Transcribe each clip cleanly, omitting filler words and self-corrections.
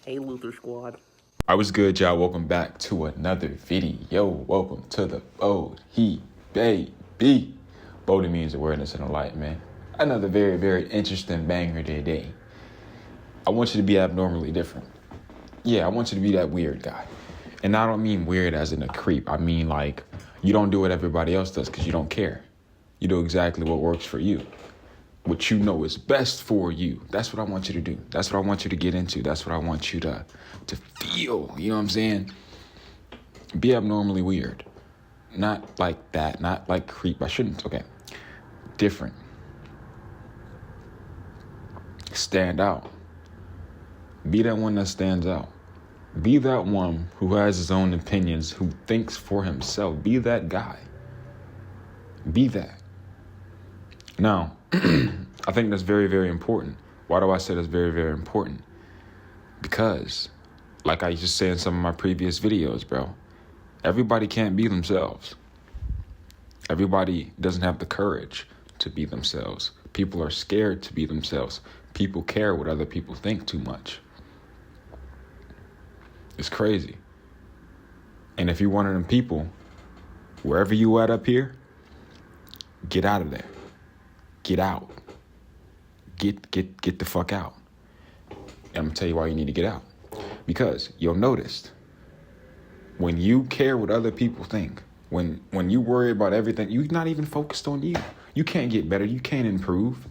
Hey, Luther Squad. I was good, y'all. Welcome back to another video. Welcome to the Bode He Baby. Bode means awareness and light, man. Another very, very interesting banger today. I want you to be abnormally different. Yeah, I want you to be that weird guy. And I don't mean weird as in a creep. I mean like you don't do what everybody else does because you don't care. You do exactly what works for you. What you know is best for you. That's what I want you to do. That's what I want you to get into. That's what I want you to feel. You know what I'm saying? Be abnormally weird. Not like that. Not like creep. I shouldn't. Okay. Different. Stand out. Be that one that stands out. Be that one who has his own opinions, who thinks for himself. Be that guy. Be that. Now, I think that's very, very important. Why do I say that's very, very important? Because, like I used to say in some of my previous videos, bro, everybody can't be themselves. Everybody doesn't have the courage to be themselves. People are scared to be themselves. People care what other people think too much. It's crazy. And if you're one of them people, wherever you at up here, get out of there. Get out. Get the fuck out. And I'm gonna tell you why you need to get out. Because you'll notice when you care what other people think, when you worry about everything, you're not even focused on you. You can't get better. You can't improve.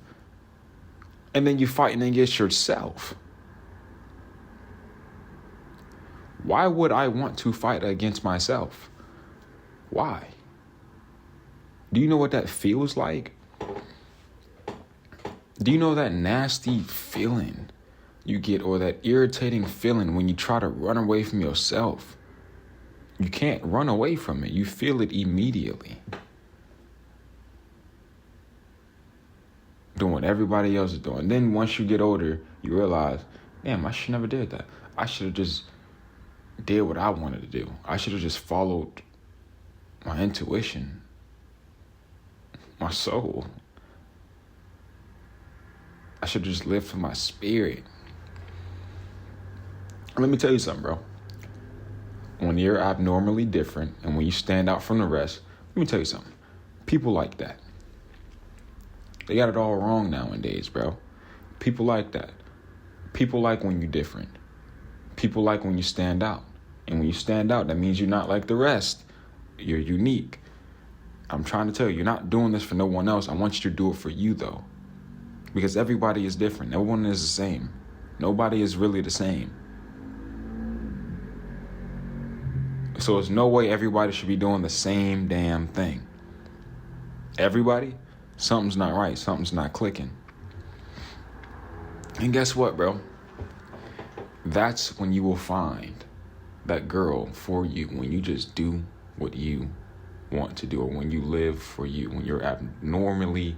And then you're fighting against yourself. Why would I want to fight against myself? Why? Do you know what that feels like? Do you know that nasty feeling you get, or that irritating feeling when you try to run away from yourself? You can't run away from it. You feel it immediately. Doing what everybody else is doing. Then once you get older, you realize, damn, I should never did that. I should have just did what I wanted to do. I should have just followed my intuition, my soul. I should just live for my spirit. Let me tell you something, bro. When you're abnormally different and when you stand out from the rest, let me tell you something. People like that. They got it all wrong nowadays, bro. People like that. People like when you're different. People like when you stand out. And when you stand out, that means you're not like the rest. You're unique. I'm trying to tell you, you're not doing this for no one else. I want you to do it for you, though. Because everybody is different. Everyone is the same. Nobody is really the same. So there's no way everybody should be doing the same damn thing. Everybody, something's not right. Something's not clicking. And guess what, bro? That's when you will find that girl for you, when you just do what you want to do, or when you live for you, when you're abnormally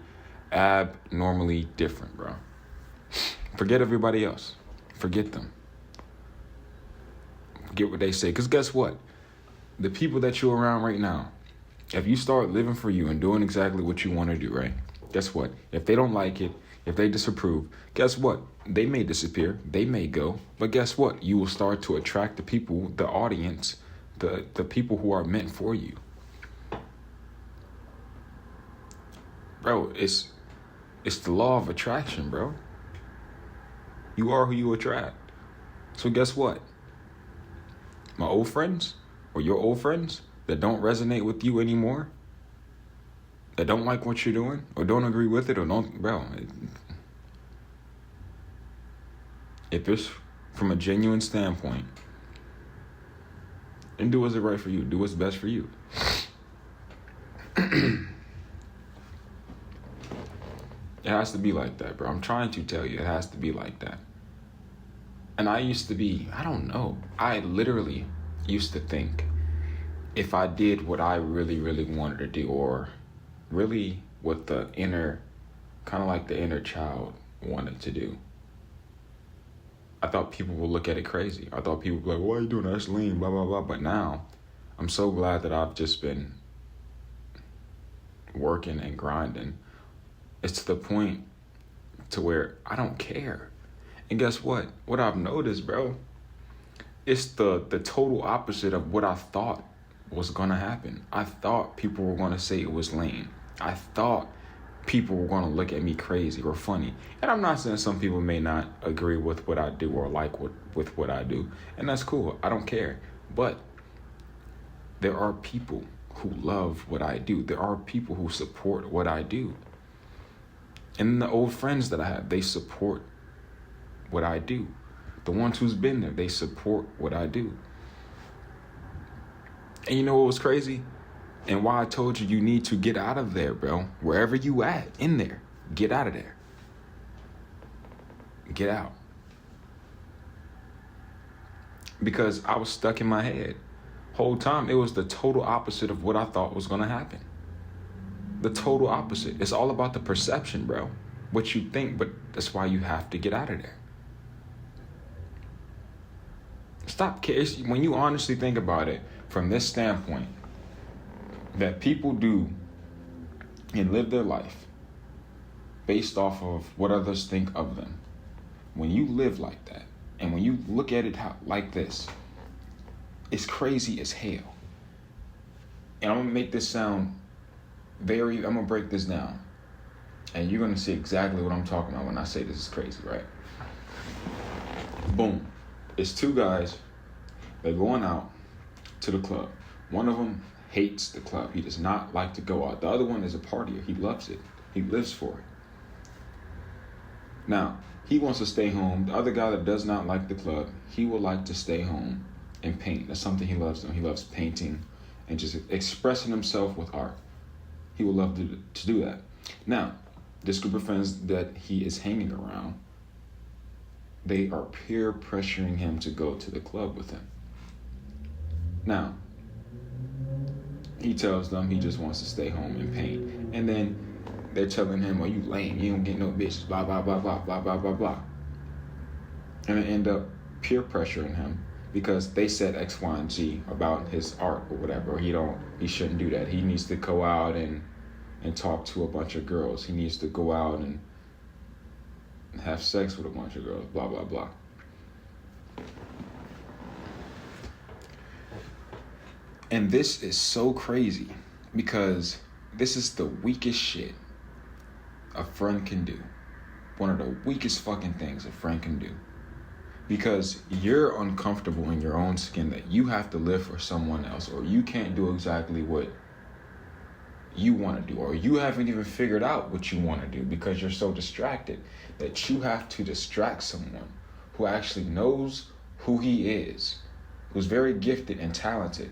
different, bro. Forget everybody else. Forget them. Forget what they say. Because guess what? The people that you're around right now, if you start living for you and doing exactly what you want to do, right? Guess what? If they don't like it, if they disapprove, guess what? They may disappear. They may go. But guess what? You will start to attract the people, the audience, the people who are meant for you. Bro, it's the law of attraction, bro. You are who you attract. So guess what? My old friends, or your old friends that don't resonate with you anymore, that don't like what you're doing, or don't agree with it, or don't, bro. If it's from a genuine standpoint, then do what's right for you. Do what's best for you. It has to be like that, bro. I'm trying to tell you, it has to be like that. And I used to be, I don't know. I literally used to think if I did what I really, really wanted to do, or really what the inner, kind of like the inner child wanted to do, I thought people would look at it crazy. I thought people would be like, why are you doing that? That's lean, blah, blah, blah. But now, I'm so glad that I've just been working and grinding. It's to the point to where I don't care. And guess what? What I've noticed, bro, It's the total opposite of what I thought was gonna happen. I thought people were gonna say it was lame. I thought people were gonna look at me crazy or funny. And I'm not saying some people may not agree with what I do or like with what I do, and that's cool. I don't care. But there are people who love what I do. There are people who support what I do. And the old friends that I have, they support what I do. The ones who's been there, they support what I do. And you know what was crazy? And why I told you need to get out of there, bro. Wherever you at, in there, get out of there. Get out. Because I was stuck in my head. Whole time, it was the total opposite of what I thought was gonna happen. The total opposite. It's all about the perception, bro. What you think, but that's why you have to get out of there. Stop caring. When you honestly think about it from this standpoint, that people do and live their life based off of what others think of them. When you live like that, and when you look at it like this, it's crazy as hell. And I'm gonna make this sound I'm gonna break this down. And you're gonna see exactly what I'm talking about when I say this is crazy, right? Boom. It's two guys. They're going out to the club. One of them hates the club. He does not like to go out. The other one is a partier. He loves it. He lives for it. Now, he wants to stay home. The other guy that does not like the club, he would like to stay home and paint. That's something he loves doing. He loves painting and just expressing himself with art. He would love to do that. Now, this group of friends that he is hanging around, they are peer pressuring him to go to the club with him. Now, he tells them he just wants to stay home and paint. And then they're telling him, "Oh, you lame. You don't get no bitches, blah, blah, blah, blah, blah, blah, blah, blah." And they end up peer pressuring him because they said X, Y, and Z about his art or whatever. He shouldn't do that. He needs to go out and talk to a bunch of girls. He needs to go out and have sex with a bunch of girls, blah, blah, blah. And this is so crazy because this is the weakest shit a friend can do. One of the weakest fucking things a friend can do. Because you're uncomfortable in your own skin that you have to live for someone else, or you can't do exactly what you want to do, or you haven't even figured out what you want to do because you're so distracted that you have to distract someone who actually knows who he is, who's very gifted and talented,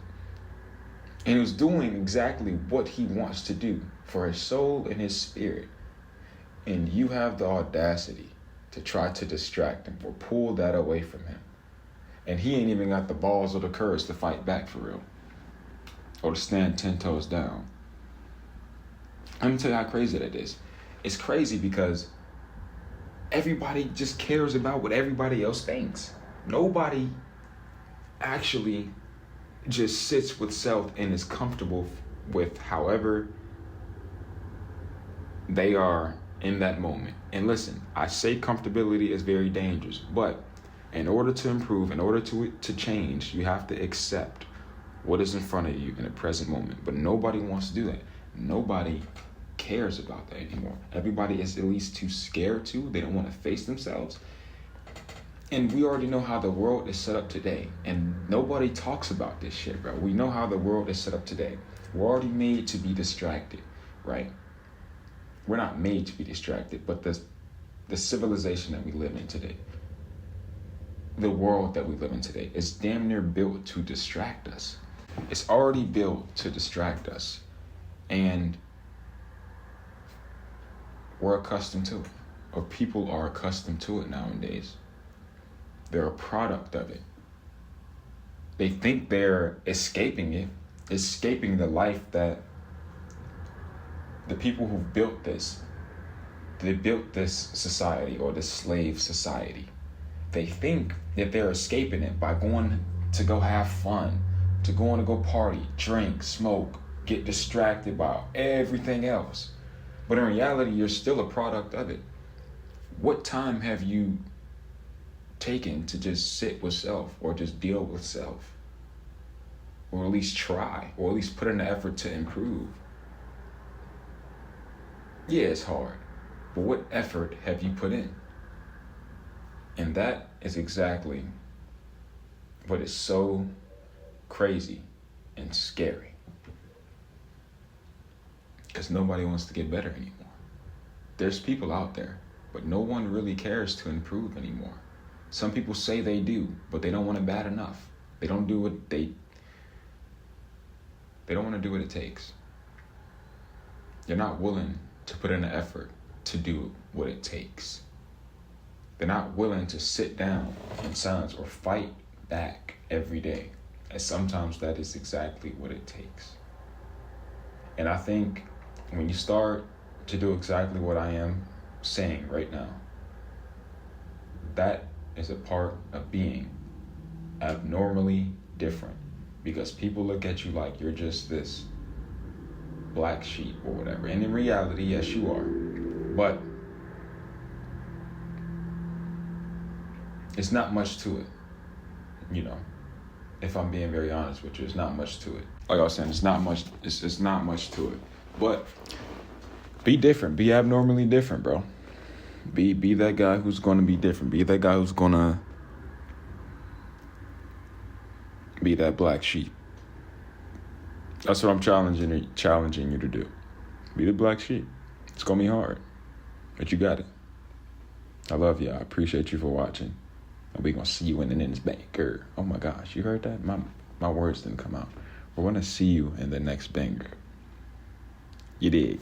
and who's doing exactly what he wants to do for his soul and his spirit. And you have the audacity to try to distract him or pull that away from him. And he ain't even got the balls or the courage to fight back for real, or to stand 10 toes down. Let me tell you how crazy that is. It's crazy because everybody just cares about what everybody else thinks. Nobody actually just sits with self and is comfortable with however they are in that moment. And listen, I say comfortability is very dangerous, but in order to improve, in order to change, you have to accept what is in front of you in the present moment. But nobody wants to do that. Nobody cares about that anymore. Everybody is at least too scared to. They don't want to face themselves. And we already know how the world is set up today. And nobody talks about this shit, bro. We know how the world is set up today. We're already made to be distracted, right? We're not made to be distracted, but the civilization that we live in today, the world that we live in today, is damn near built to distract us. It's already built to distract us. And we're accustomed to it, or people are accustomed to it nowadays. They're a product of it. They think they're escaping it, escaping the life that the people who built this, they built this society, or this slave society. They think that they're escaping it by going to go have fun, to go party, drink, smoke, get distracted by everything else. But in reality, you're still a product of it. What time have you taken to just sit with self or just deal with self, or at least try, or at least put in the effort to improve. Yeah, it's hard, but what effort have you put in? And that is exactly what is so crazy and scary, because nobody wants to get better anymore. There's people out there, but no one really cares to improve anymore. Some people say they do, but they don't want it bad enough. They don't do what they don't want to do what it takes. They're not willing to put in the effort to do what it takes. They're not willing to sit down in silence or fight back every day. And sometimes that is exactly what it takes. And I think when you start to do exactly what I am saying right now, that is a part of being abnormally different, because people look at you like you're just this black sheep or whatever. And in reality, yes, you are. But it's not much to it, you know. If I'm being very honest with you, it's not much to it. Like I was saying, it's not much to it. But be different. Be abnormally different, bro. Be that guy who's going to be different. Be that guy who's going to be that black sheep. That's what I'm challenging you to do. Be the black sheep. It's going to be hard, but you got it. I love you. I appreciate you for watching. And we're going to see you in the next banger. Oh my gosh, you heard that? My words didn't come out. We're going to see you in the next banger. You dig?